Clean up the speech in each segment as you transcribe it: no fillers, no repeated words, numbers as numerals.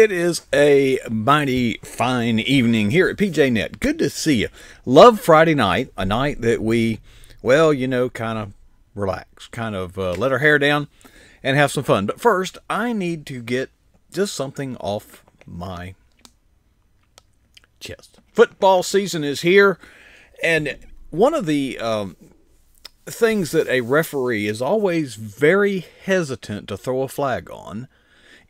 it is a mighty fine evening here at PJNET. Good to see you. Love Friday night, a night that we, well, you know, kind of relax, kind of let our hair down and have some fun. But first, I need to get just something off my chest. Football season is here, and one of the things that a referee is always very hesitant to throw a flag on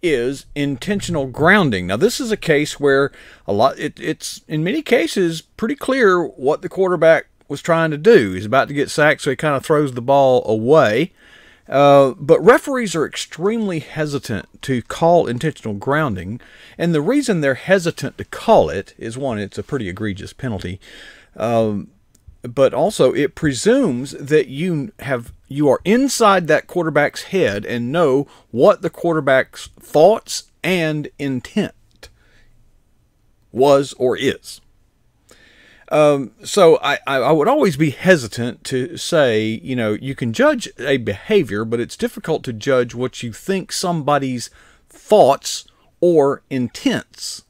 is intentional grounding. Now, this is a case where it's in many cases pretty clear what the quarterback was trying to do. He's about to get sacked, so he kind of throws the ball away. But referees are extremely hesitant to call intentional grounding, and the reason they're hesitant to call it is, one, it's a pretty egregious penalty, but also it presumes that you are inside that quarterback's head and know what the quarterback's thoughts and intent was or is. So I would always be hesitant to say, you know, you can judge a behavior, but it's difficult to judge what you think somebody's thoughts or intentions,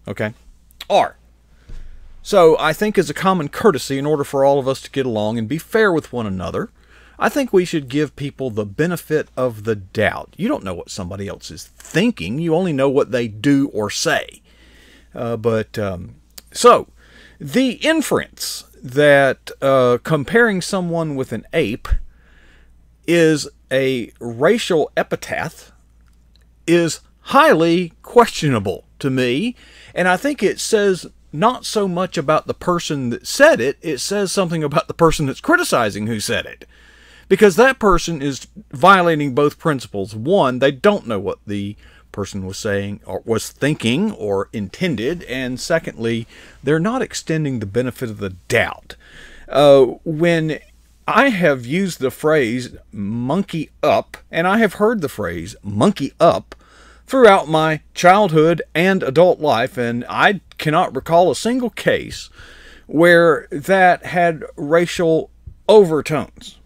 okay, are. So I think as a common courtesy, in order for all of us to get along and be fair with one another, I think we should give people the benefit of the doubt. You don't know what somebody else is thinking. You only know what they do or say. So the inference that comparing someone with an ape is a racial epithet is highly questionable to me, and I think it says not so much about the person that said it, it says something about the person that's criticizing who said it. Because that person is violating both principles. One, they don't know what the person was saying or was thinking or intended, and secondly, they're not extending the benefit of the doubt. When I have used the phrase monkey up, and I have heard the phrase monkey up throughout my childhood and adult life, and I cannot recall a single case where that had racial overtones.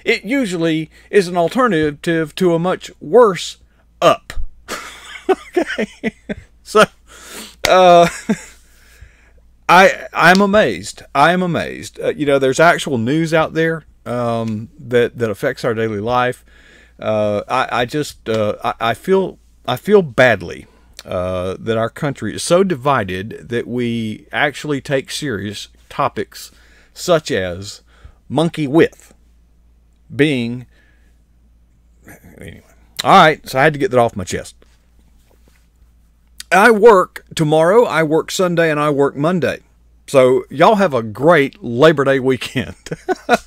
It usually is an alternative to a much worse up. Okay, so I'm amazed. I am amazed. You know, there's actual news out there that affects our daily life. I feel badly that our country is so divided that we actually take serious topics such as monkey with being. Anyway, all right. So I had to get that off my chest. I work tomorrow, I work Sunday, and I work Monday. So y'all have a great Labor Day weekend.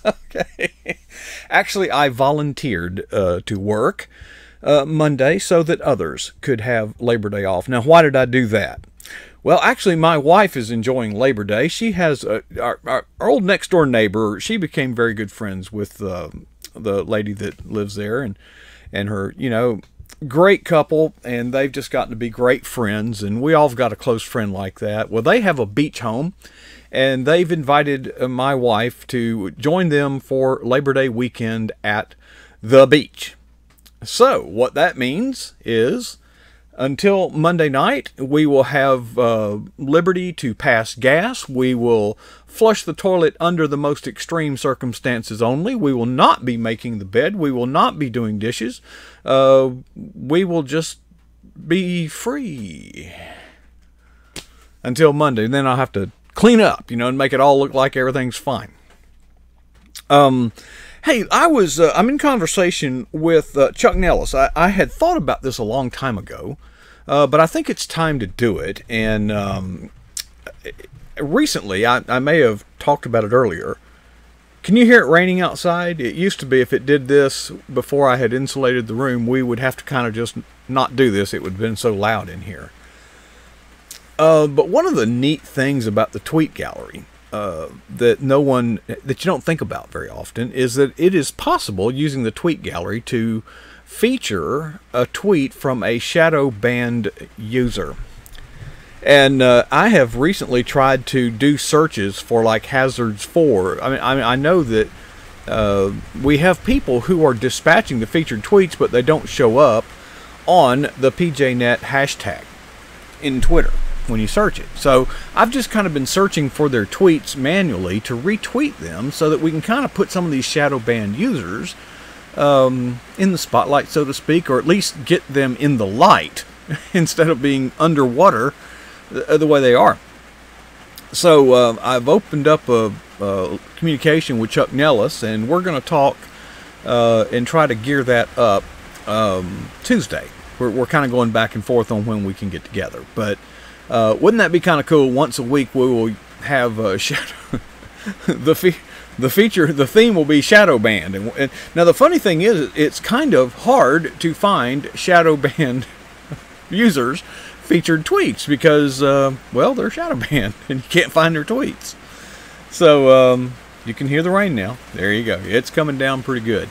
Okay. Actually, I volunteered to work Monday so that others could have Labor Day off. Now, why did I do that? Well, actually, my wife is enjoying Labor Day. She has our old next-door neighbor. She became very good friends with the lady that lives there, and her, you know, great couple, and they've just gotten to be great friends, and we all have got a close friend like that. Well, they have a beach home, and they've invited my wife to join them for Labor Day weekend at the beach. So what that means is until Monday night, we will have liberty to pass gas. We will flush the toilet under the most extreme circumstances only. We will not be making the bed. We will not be doing dishes. We will just be free until Monday. And then I'll have to clean up, you know, and make it all look like everything's fine. Hey, I'm in conversation with Chuck Nellis. I had thought about this a long time ago, but I think it's time to do it. And recently, I may have talked about it earlier. Can you hear it raining outside? It used to be if it did this before I had insulated the room, we would have to kind of just not do this. It would have been so loud in here. But one of the neat things about the tweet gallery that you don't think about very often is that it is possible using the tweet gallery to feature a tweet from a shadow banned user. And I have recently tried to do searches for like hazards for. I know that we have people who are dispatching the featured tweets, but they don't show up. on the PJNET hashtag in Twitter when you search it. So I've just kind of been searching for their tweets manually to retweet them so that we can kind of put some of these shadow banned users in the spotlight, so to speak, or at least get them in the light instead of being underwater the way they are. So I've opened up a communication with Chuck Nellis, and we're going to talk and try to gear that up Tuesday. We're kind of going back and forth on when we can get together, but wouldn't that be kind of cool? Once a week we will have shadow the theme will be shadow banned. And now the funny thing is, it's kind of hard to find shadow banned users featured tweets because well, they're shadow banned and you can't find their tweets. So you can hear the rain now. There you go. It's coming down pretty good.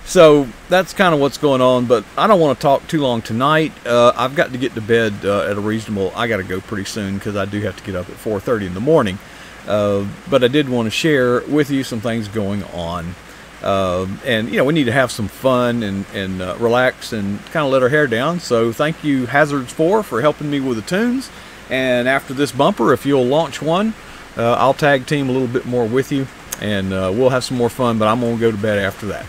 So that's kind of what's going on, but I don't want to talk too long tonight. I've got to get to bed at a reasonable. I got to go pretty soon because I do have to get up at 4:30 in the morning. But I did want to share with you some things going on, and you know, we need to have some fun and relax and kind of let our hair down. So thank you, Hazards 4, for helping me with the tunes. And after this bumper, if you'll launch one, I'll tag team a little bit more with you, and we'll have some more fun. But I'm gonna go to bed after that.